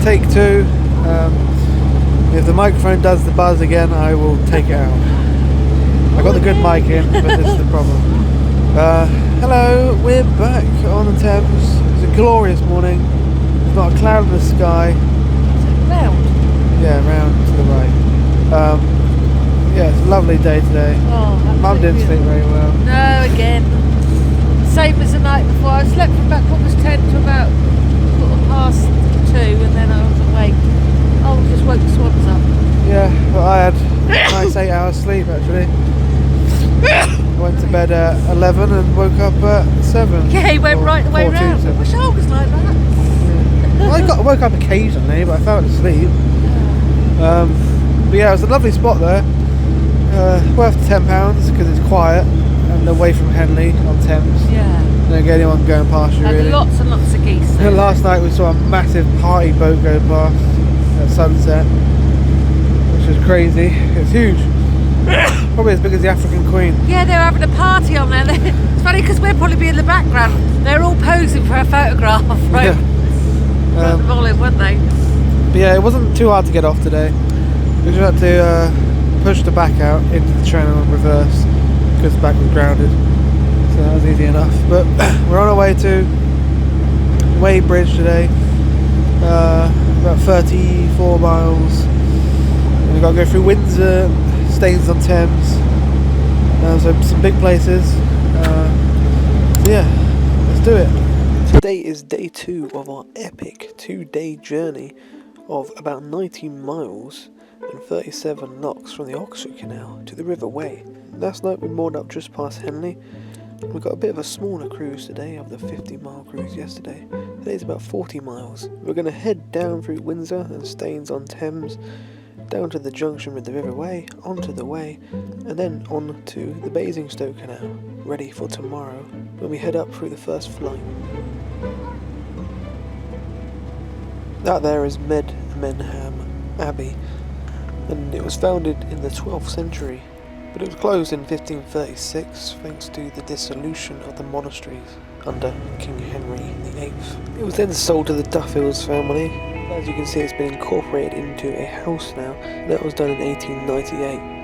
take two. If the microphone does the buzz again, I will take it out. I got the good mic in, but this is the problem. Hello, we're back on the Thames. It's a glorious morning. There's not a cloud in the sky. Is it round? Yeah, round to the right. Yeah, it's a lovely day today. Oh, Mum didn't sleep very well. No, again. Same as the night before. I slept from about 10 to about 2:15, and then I was awake. Oh, just woke the swans up. Yeah, but I had a nice 8 hours sleep actually. I went to bed at 11 and woke up at 7. Yeah, he went right the way round. I wish I was like that. Yeah. I woke up occasionally, but I fell asleep. But yeah, it was a lovely spot there. Worth £10 because it's quiet and away from Henley on Thames. Yeah. You don't get anyone going past you, And really. lots and lots of geese. And last night we saw a massive party boat go past at sunset, which was crazy. It's huge. Probably as big as the African Queen. Yeah, they were having a party on there. It's funny because we'll probably be in the background. They're all posing for a photograph, right? Yeah. From the olive, weren't they? But yeah, it wasn't too hard to get off today. We just had to push the back out into the channel and reverse because the back was grounded. So that was easy enough. But we're on our way to Weybridge today. About 34 miles. And we've got to go through Windsor, Stains on Thames. So some big places. So yeah, let's do it. Today is day 2 of our epic 2-day journey of about 19 miles and 37 knocks from the Oxford Canal to the River Wey. Last night we moored up just past Henley. We got a bit of a smaller cruise today of the 50-mile cruise yesterday. Today's about 40 miles. We're going to head down through Windsor and Stains on Thames, down to the junction with the River Wey, onto the Wey, and then on to the Basingstoke Canal, ready for tomorrow when we head up through the first flight. That there is Maidenhead Abbey, and it was founded in the 12th century, but it was closed in 1536 thanks to the dissolution of the monasteries under King Henry VIII. It was then sold to the Duffils family. As you can see, it's been incorporated into a house now, and that was done in 1898.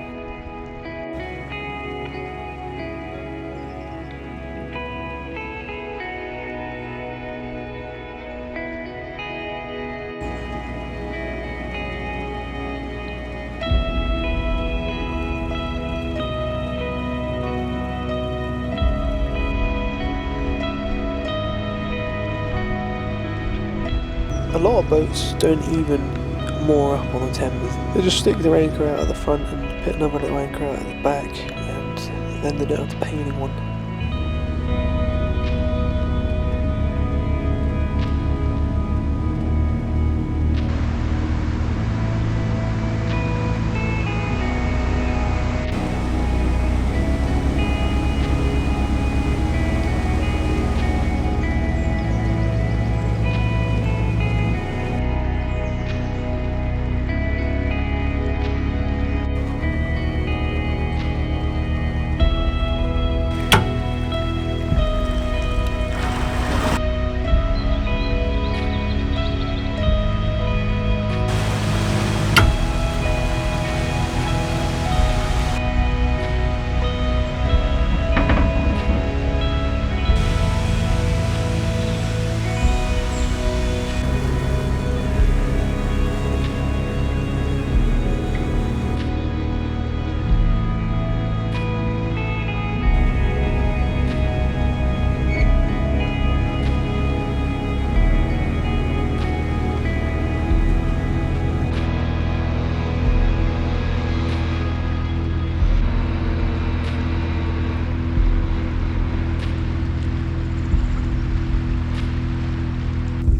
A lot of boats don't even moor up on the Thames. They just stick their anchor out at the front and put another little anchor out at the back, and then they don't have to pay anyone.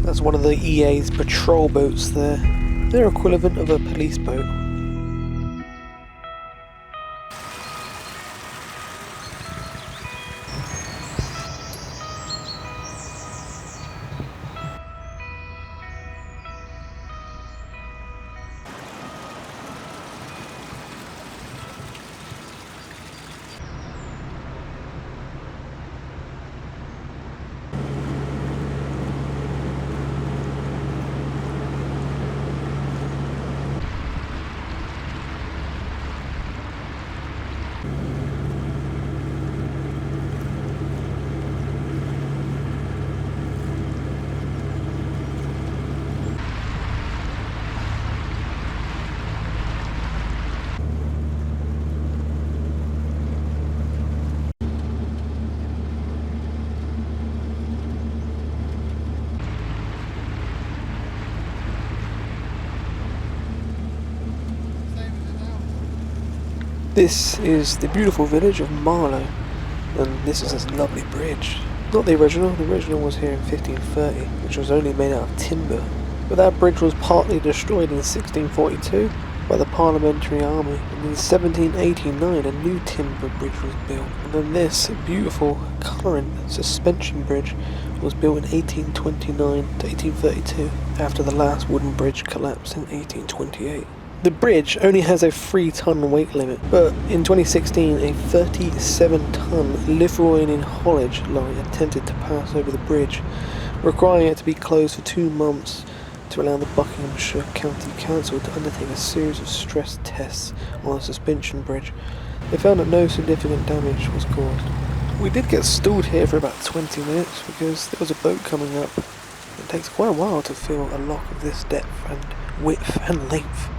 That's one of the EA's patrol boats there. They're equivalent of a police boat. This is the beautiful village of Marlow, and this is this lovely bridge. Not the original was here in 1530, which was only made out of timber, but that bridge was partly destroyed in 1642 by the Parliamentary Army, and in 1789 a new timber bridge was built, and then this beautiful current suspension bridge was built in 1829 to 1832, after the last wooden bridge collapsed in 1828. The bridge only has a 3-ton weight limit, but in 2016 a 37-ton Lithuanian haulage lorry attempted to pass over the bridge, requiring it to be closed for 2 months to allow the Buckinghamshire County Council to undertake a series of stress tests on the suspension bridge. They found that no significant damage was caused. We did get stalled here for about 20 minutes because there was a boat coming up. It takes quite a while to fill a lock of this depth and width and length.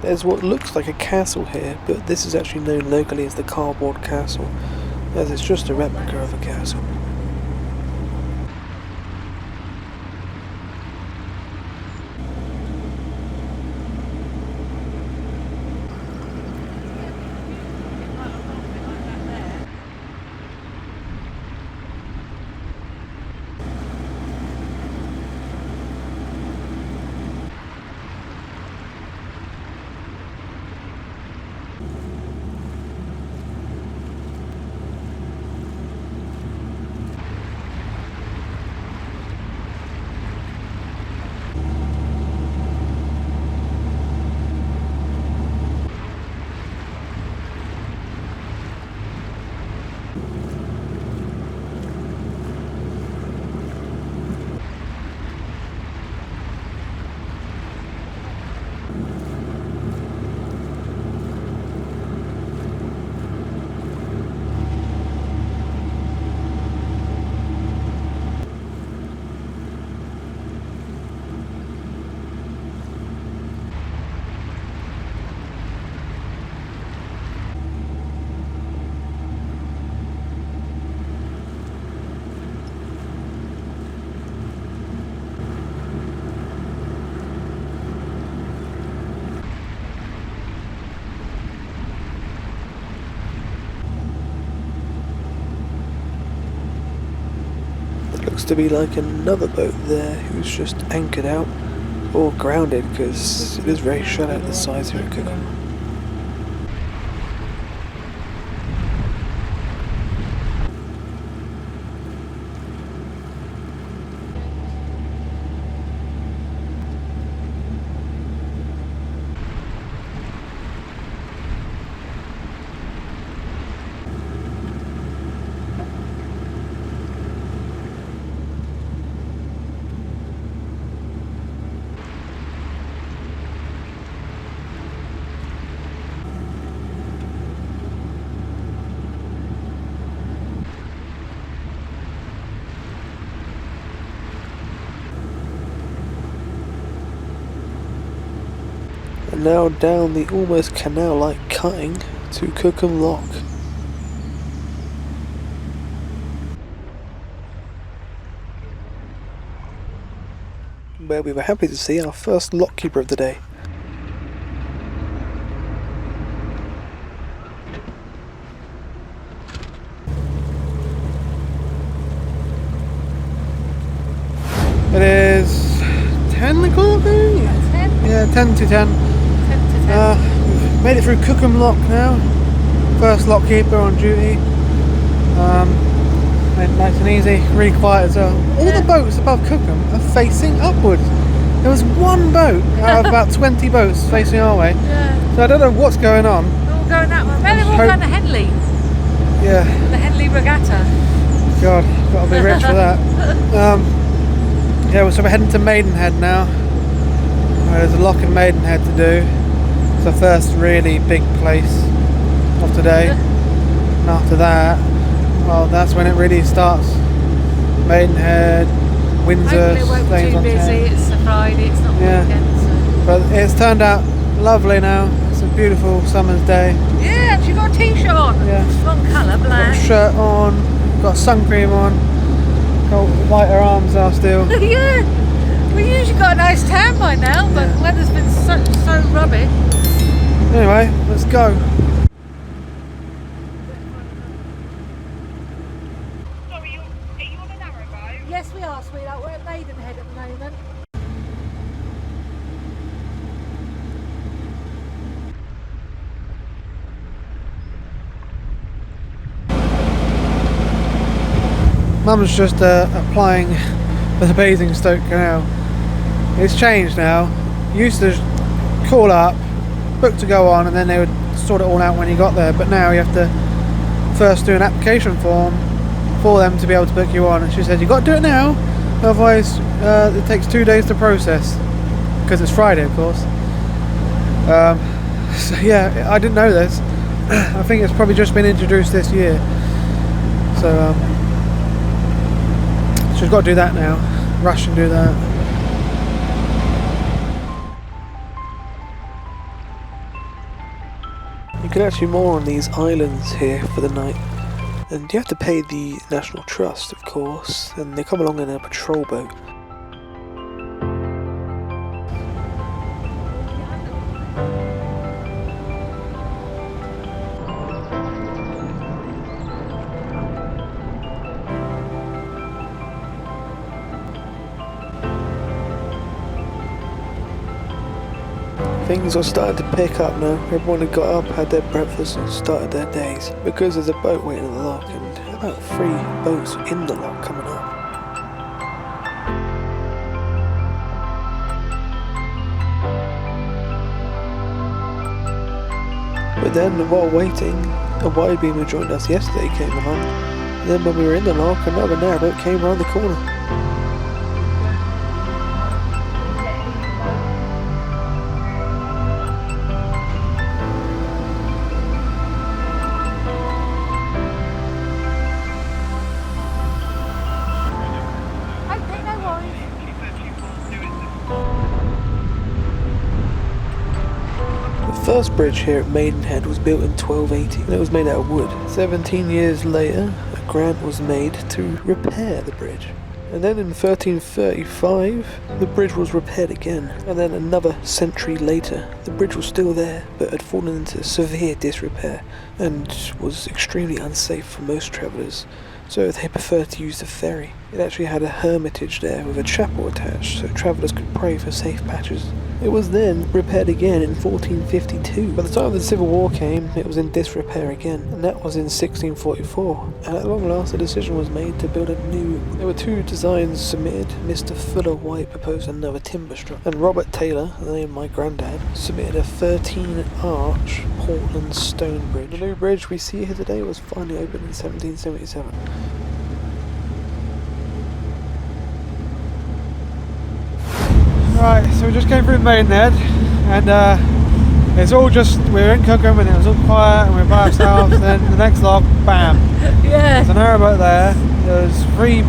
There's what looks like a castle here, but this is actually known locally as the Cardboard Castle, as it's just a replica of a castle. Looks to be like another boat there who's just anchored out or grounded, because it is very shut out the sides here at Cookham. And now down the almost canal-like cutting to Cookham Lock. Where we were happy to see our first lockkeeper of the day. It is 10 o'clock, I think? Yeah, 10? Yeah, 10 to 10. 10 to 10. We've made it through Cookham Lock now. First lockkeeper on duty. Made it nice and easy, really quiet as well. All the boats above Cookham are facing upwards. There was one boat out of about 20 boats facing our way. Yeah. So I don't know what's going on. They're all going that way. They're all going to Henley. Yeah. The Henley Regatta. God, gotta be rich for that. Yeah, so we're heading to Maidenhead now. There's a lock in Maidenhead to do. It's the first really big place of today. And after that, well, that's when it really starts Maidenhead, Windsor, Hopefully it won't be Stains too on busy. Thames. It's a Friday. It's not Yeah. weekend. So. But it's turned out lovely now. It's a beautiful summer's day. Yeah, she got a t-shirt on. Yeah. Wrong colour, Got a black. shirt on, got sun cream on, got whiter arms are still. Yeah. We usually got a nice tan by now, but the weather's been so rubbish. Anyway, let's go. Sorry, are you on a narrowboat? Yes, we are, sweetheart. We're at Maidenhead at the moment. Mum's just applying for the Basingstoke Canal. It's changed now. You used to call up, book to go on, and then they would sort it all out when you got there. But now you have to first do an application form for them to be able to book you on. And she said, you've got to do it now, otherwise it takes 2 days to process. Because it's Friday, of course. So yeah, I didn't know this. I think it's probably just been introduced this year. So she's got to do that now. Rush and do that. You can actually moor on these islands here for the night. And you have to pay the National Trust, of course. And they come along in a patrol boat. Things are starting to pick up now. Everyone had got up, had their breakfast and started their days. Because there's a boat waiting in the lock and about 3 boats in the lock coming up. But then while waiting, a wide beam who joined us yesterday came along. And then when we were in the lock, another narrowboat came around the corner. The first bridge here at Maidenhead was built in 1280 and it was made out of wood. 17 years later, a grant was made to repair the bridge. And then in 1335, the bridge was repaired again. And then another century later, the bridge was still there, but had fallen into severe disrepair and was extremely unsafe for most travellers. So they preferred to use the ferry. It actually had a hermitage there with a chapel attached, so travellers could pray for safe patches. It was then repaired again in 1452. By the time the Civil War came, it was in disrepair again, and that was in 1644. And at long last, a decision was made to build a new. There were 2 designs submitted. Mr. Fuller White proposed another timber structure, and Robert Taylor, the name of my granddad, submitted a 13-arch Portland stone bridge. The new bridge we see here today was finally opened in 1777. Right, so we just came through Maidenhead, and it's all just, we were in Cookham and it was all quiet and we were by ourselves, and then the next log, bam! Yeah. There's a narrowboat there, there was 3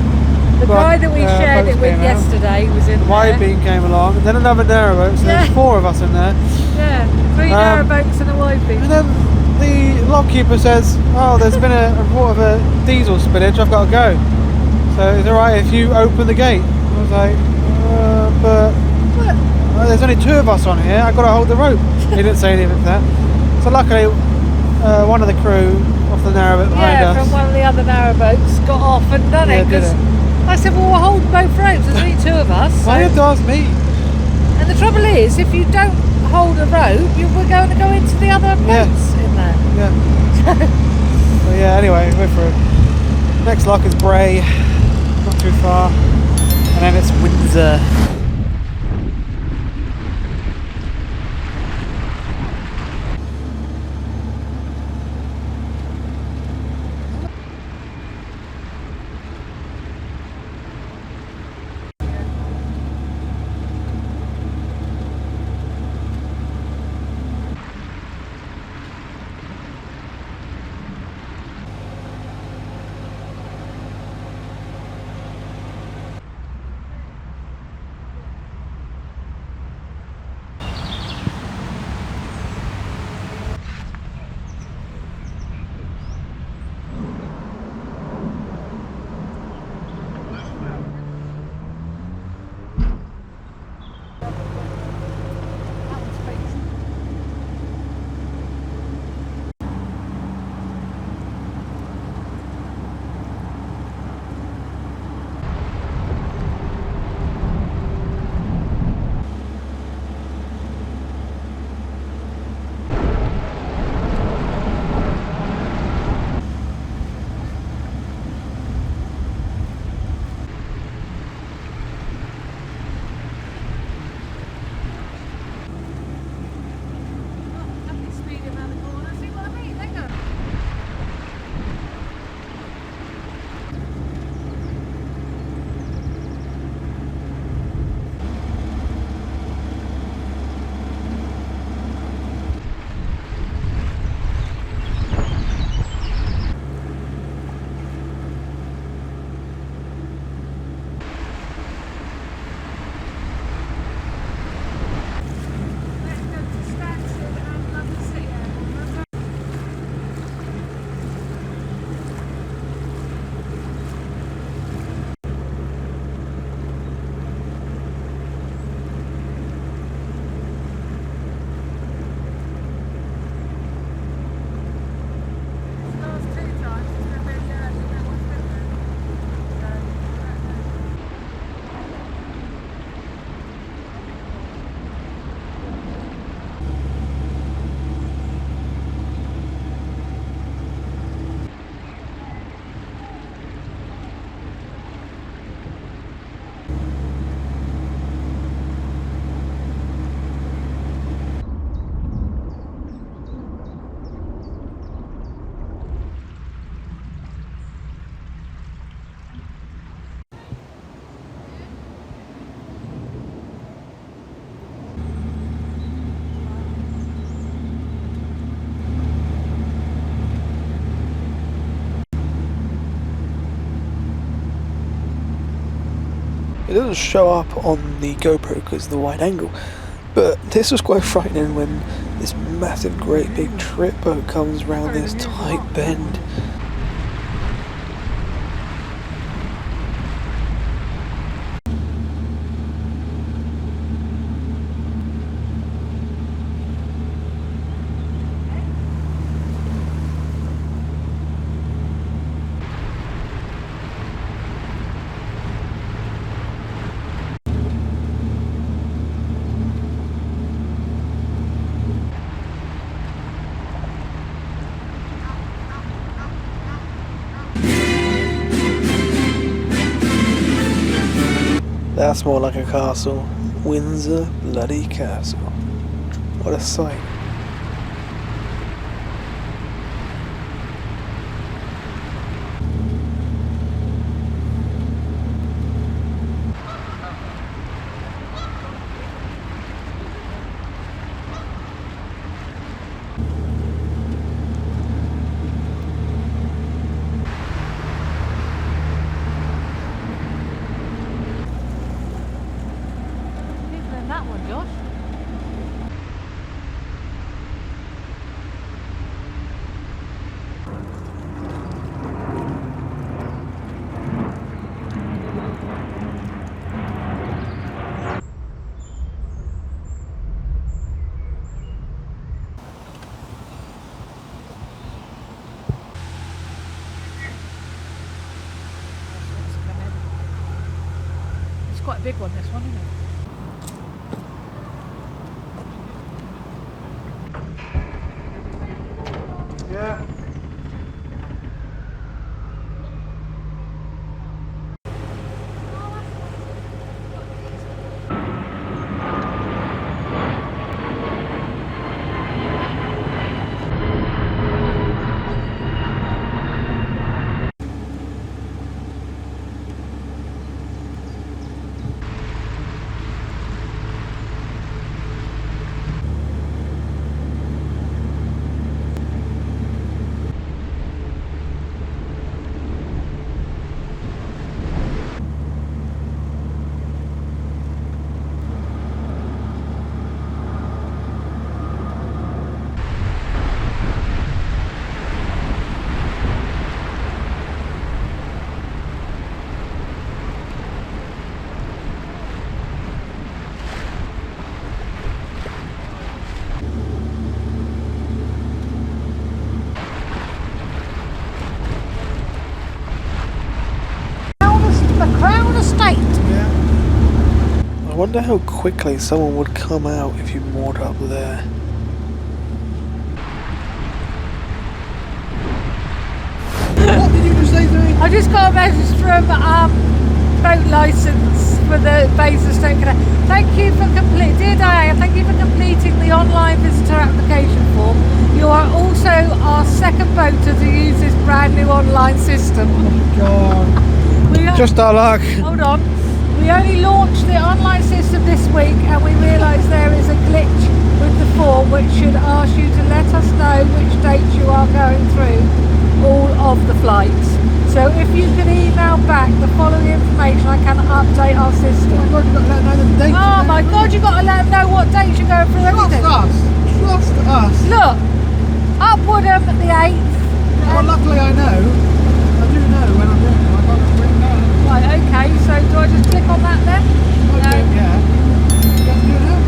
The guy that we shared it with yesterday was in the there. wide beam came along, and then another narrowboat, so there's 4 of us in there. Yeah, 3 narrowboats and a wide beam. And then the lockkeeper says, oh, there's been a report of a diesel spillage, I've got to go. So is it alright if you open the gate? I was like, but there's only 2 of us on here, I've got to hold the rope. He didn't say anything for that. So luckily, one of the crew off the narrowboat behind us. Yeah, from one of the other narrowboats got off and done it. Did it. I said, well, we'll hold both ropes, there's only 2 of us. Why did ask me? And the trouble is, if you don't hold a rope, we're going to go into the other boats in there. Yeah. So yeah, anyway, we're through. Next lock is Bray, not too far. And then it's Windsor. It doesn't show up on the GoPro because of the wide angle, but this was quite frightening when this massive, great big trip boat comes round this tight bend. That's more like a castle. Windsor bloody Castle. What a sight. That one, Josh. It's quite a big one, this one, isn't it? Yeah. I wonder how quickly someone would come out if you moored up there. What did you just say to me? I just got a message from boat licence for the Basingstoke Canal. Thank you for dear Diane, thank you for completing the online visitor application form. You are also our second boater to use this brand new online system. Oh God. Just our luck. Hold on. We only launched the online system this week and we realised there is a glitch with the form which should ask you to let us know which dates you are going through all of the flights. So if you can email back the following information, I can update our system. Oh my God, you've got to let them know the dates. Oh my God, you've got to let them know what dates you're going through everything. Trust us. Look, up Woodham the 8th. Well, luckily I know. I do know when I'm doing it. I've got it written down. Right, okay, so do I just click on that then? Okay, yeah. You got to do it now?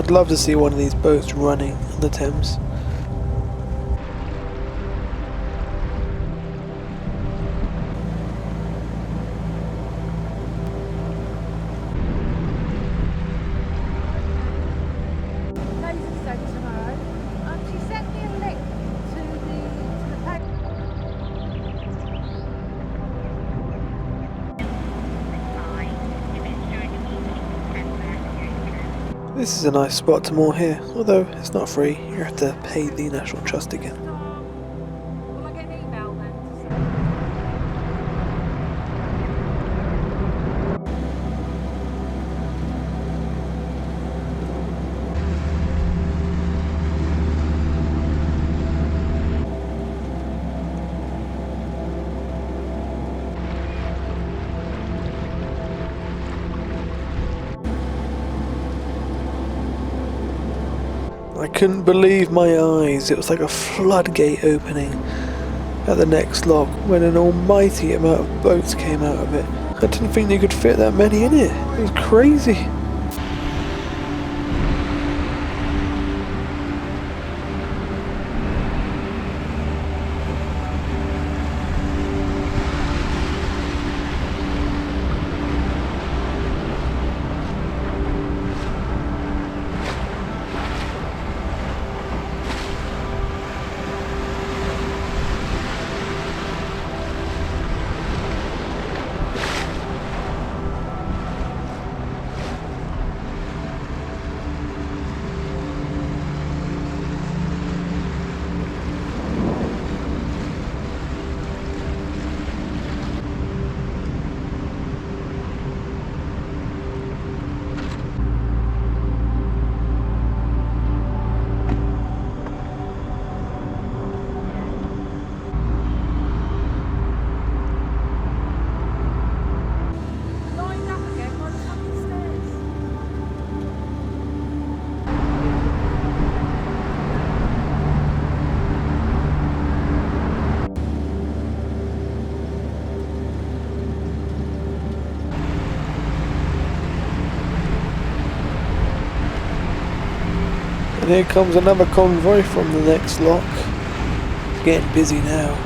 I'd love to see one of these boats running on the Thames. Basingstoke tomorrow. She sent me a link to the page. This is a nice spot to moor here, although it's not free. You have to pay the National Trust again. Will I get an email then to say? I couldn't believe my eyes. It was like a floodgate opening at the next lock when an almighty amount of boats came out of it. I didn't think you could fit that many in it. It was crazy. Lined up again by the fucking stairs. And here comes another convoy from the next lock. It's getting busy now.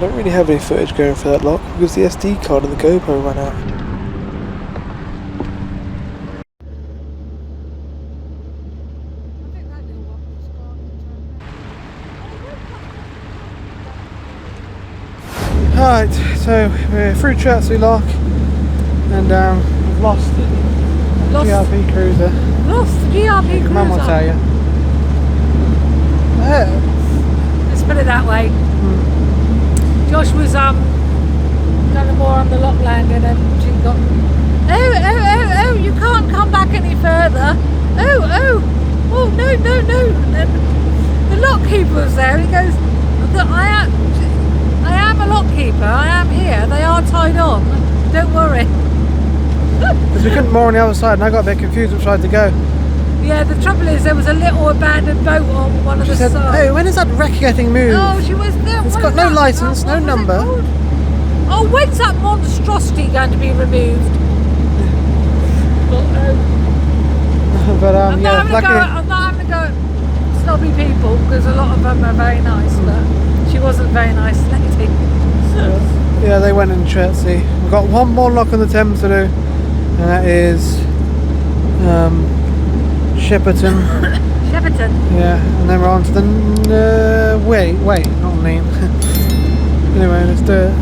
don't really have any footage going for that lock because the SD card and the GoPro ran out. Alright, so we're through Chertsey Lock and we've lost the GRP cruiser. Lost the GRP cruiser. Mum will tell you. Let's put it that way. Josh was done more on the lock landing and she got, oh, you can't come back any further. Oh, no. And then the lock keeper was there. He goes, I am a lock keeper. I am here. They are tied on. Don't worry. Because we couldn't moor on the other side and I got a bit confused which side to go. Yeah, the trouble is there was a little abandoned boat on one of the sides. Hey, when does that wrecky thing move? Oh, she was there. It's got no licence, no number. Oh, when's that monstrosity going to be removed? But I'm yeah, not having to go at snobby people because a lot of them are very nice, but she wasn't a very nice lady. Yeah, they went in Chertsey. We've got one more lock on the Thames to do, and that is Shepperton. Shepperton. Yeah, and then we're on to the Wey, not name. Anyway, let's do it.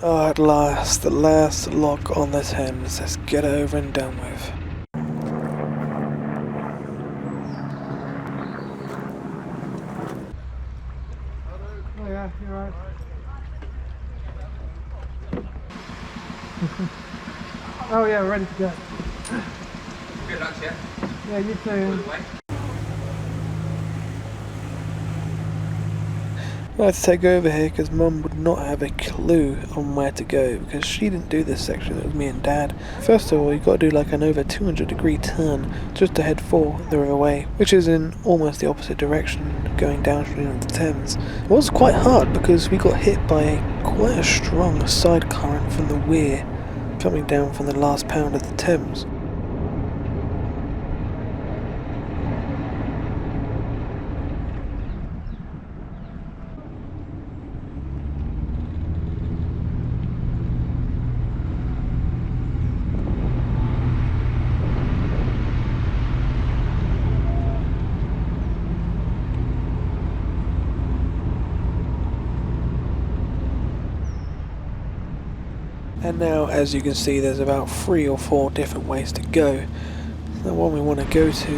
Oh, at last, the last lock on the Thames. Let's get over and done with. Oh yeah, you're right. Oh yeah, we're ready to go. Good luck, yeah? Yeah, you too. I had to take over here because Mum would not have a clue on where to go because she didn't do this section, it was me and Dad. First of all, you've got to do like an over 200-degree turn just to head for the River Wey, which is in almost the opposite direction, going downstream of the Thames. It was quite hard because we got hit by quite a strong side current from the weir coming down from the last pound of the Thames. And now, as you can see, there's about 3 or 4 different ways to go. The one we want to go to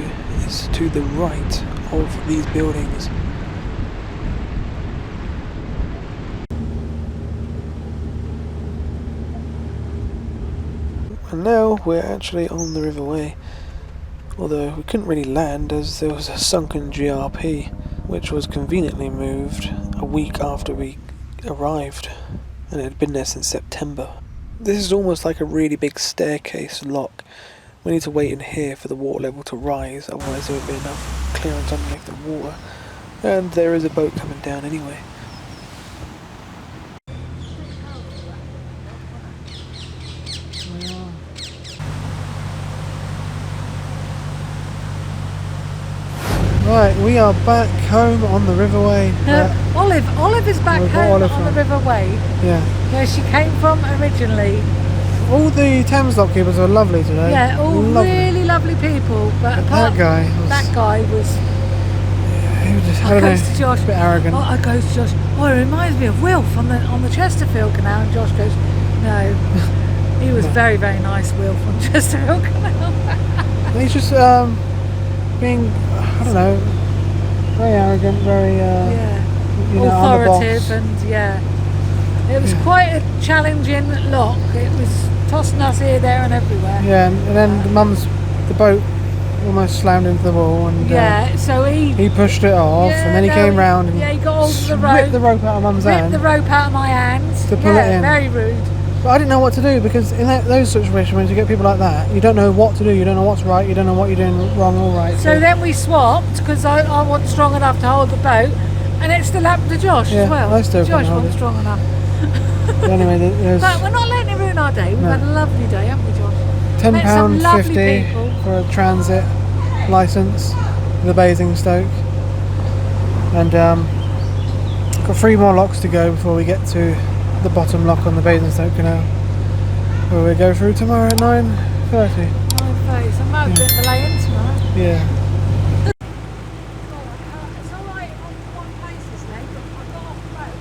is to the right of these buildings. And now we're actually on the River Wey, although we couldn't really land as there was a sunken GRP, which was conveniently moved a week after we arrived, and it had been there since September. This is almost like a really big staircase lock. We need to wait in here for the water level to rise, otherwise there won't be enough clearance underneath the water. And there is a boat coming down anyway. Right, we are back home on the River Wey. Olive is back We've got home Olive on the from- River Wey, Yeah. where she came from originally. All the Thames lock keepers are lovely today. Yeah, all lovely. really lovely people. But That guy was. that guy was. He was just, I I don't know, goes to Josh. a bit arrogant. I goes to Josh. Oh, it reminds me of Wilf on the Chesterfield Canal. And Josh goes, no. He was very, very nice, Wilf on Chesterfield Canal. He's just being, I don't know, very arrogant, very you know, authoritative, I'm and it was quite a challenging lock. It was tossing us here, there, and everywhere. Yeah, and then the boat almost slammed into the wall, and So he pushed it off, and then he came round and he got hold of the ripped rope. the rope out of Mum's Ripped hand. the rope out of my hands. To pull it in. Very rude. But I didn't know what to do, because in those situations when you get people like that, you don't know what to do, you don't know what's right, you don't know what you're doing wrong or right. So then we swapped, because I wasn't strong enough to hold the boat, and it still happened to Josh as well. I still couldn't Josh hold wasn't it. strong enough. But anyway, there's But we're not letting it ruin our day. We've had a lovely day, haven't we, Josh? Met some lovely £10.50 people. for a transit licence for the Basingstoke, and got 3 more locks to go before we get to the bottom lock on the Basingstoke Canal, where we go through tomorrow at 9:30. My face. I might have been delaying tomorrow. Yeah. It's all right on one place this day, but I got off the boat.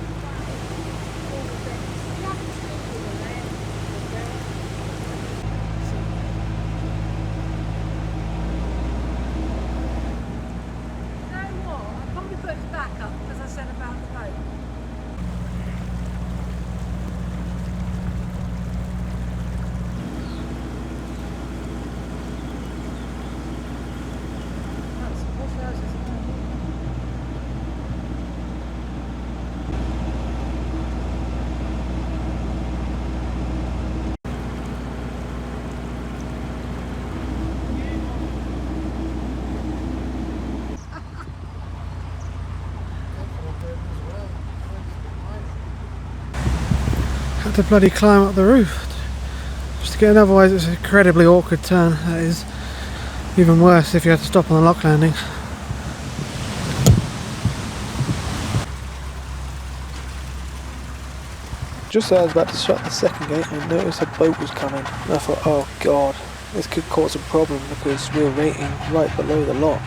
All the things. You have to sleep with them there. You know what? I'll probably put it back up because I said about the boat. Had to bloody climb up the roof just to get in, otherwise it's an incredibly awkward turn. That is even worse if you had to stop on the lock landing. Just as I was about to shut the second gate, I noticed a boat was coming, and I thought, oh god, this could cause a problem because we're waiting right below the lock.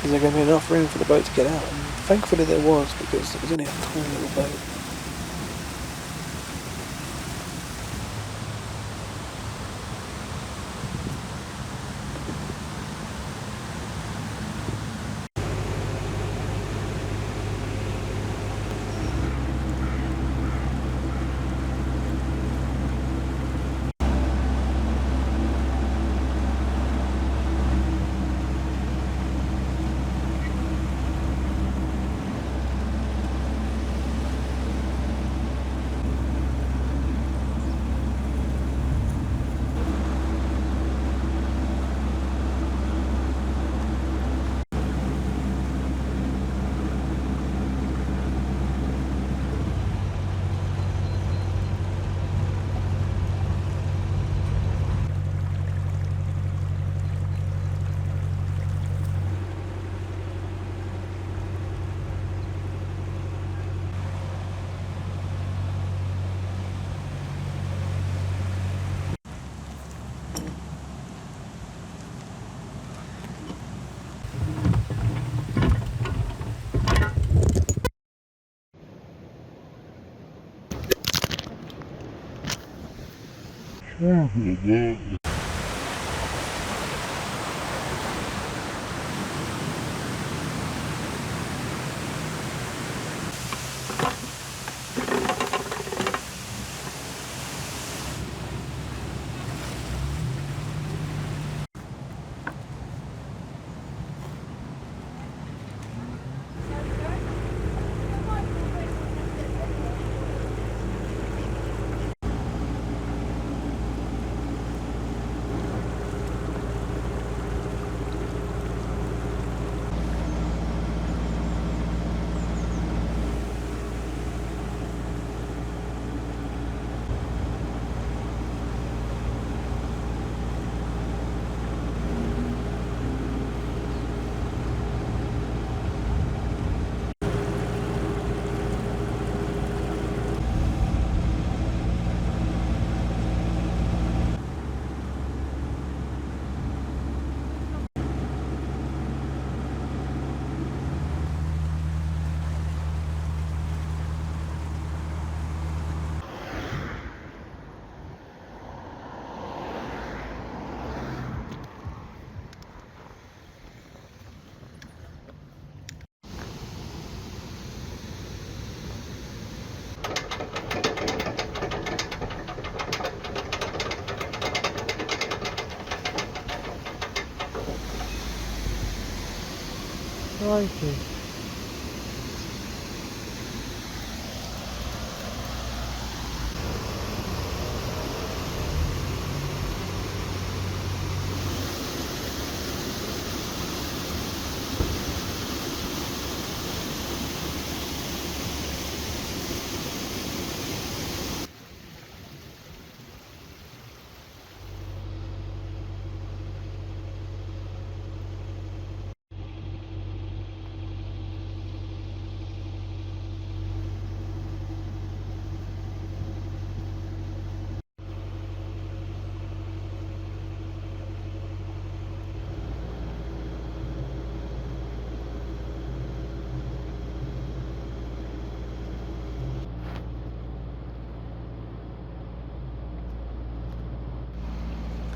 Is there going to be enough room for the boat to get out? And thankfully there was, because it was only a tiny little boat. Crikey.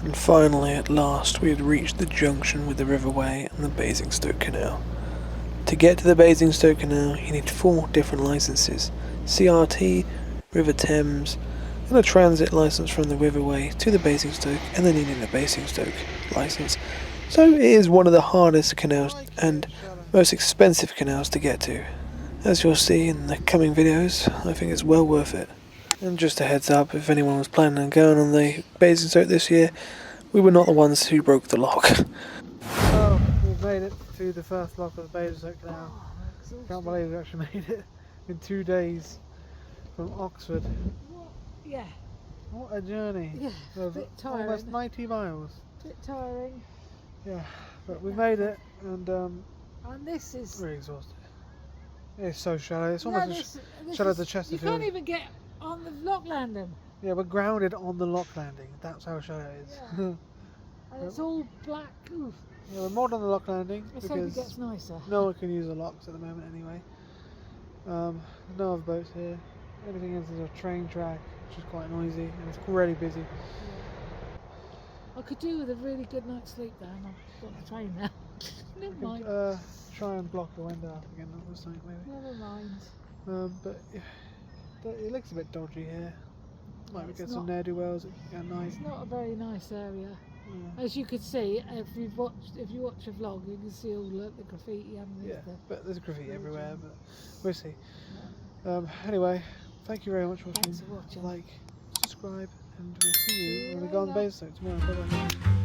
And finally, at last, we had reached the junction with the River Wey and the Basingstoke Canal. To get to the Basingstoke Canal, you need 4 different licences: CRT, River Thames, and a transit licence from the River Wey to the Basingstoke, and then you need a Basingstoke licence. So it is one of the hardest canals and most expensive canals to get to. As you'll see in the coming videos, I think it's well worth it. And just a heads up, if anyone was planning on going on the Basingstoke this year, we were not the ones who broke the lock. Oh, we've made it to the first lock of the Basingstoke Canal. Can't believe we actually made it in 2 days from Oxford. Yeah. What a journey. Yeah, a bit tiring. Almost 90 miles. Bit tiring. Yeah, but we made it, and And this is... really exhausted. It's so shallow. It's Yeah, almost as shallow as the you Chesterfield. can't even get on the lock landing. Yeah, we're grounded on the lock landing. That's how shallow it is. Yeah. And it's all black. Oof. Yeah, we're more on the lock landing Let's hope it because gets nicer. no one can use the locks at the moment anyway. No other boats here. Everything else is a train track, which is quite noisy, and it's already busy. Yeah. I could do with a really good night's sleep there, and I've got the train now. Never mind. Try and block the window up again or something maybe. Never mind. But yeah, it looks a bit dodgy here. Might It's get some not- ne'er-do-wells at night. It's not a very nice area. Yeah. As you could see, if you watch a vlog, you can see all the graffiti underneath Yeah, there. but there's graffiti everywhere, but we'll see. Anyway, thank you very much for watching. Thanks for watching. Like, subscribe, and we'll see you See you when we go on the later. Basingstoke tomorrow. Bye bye.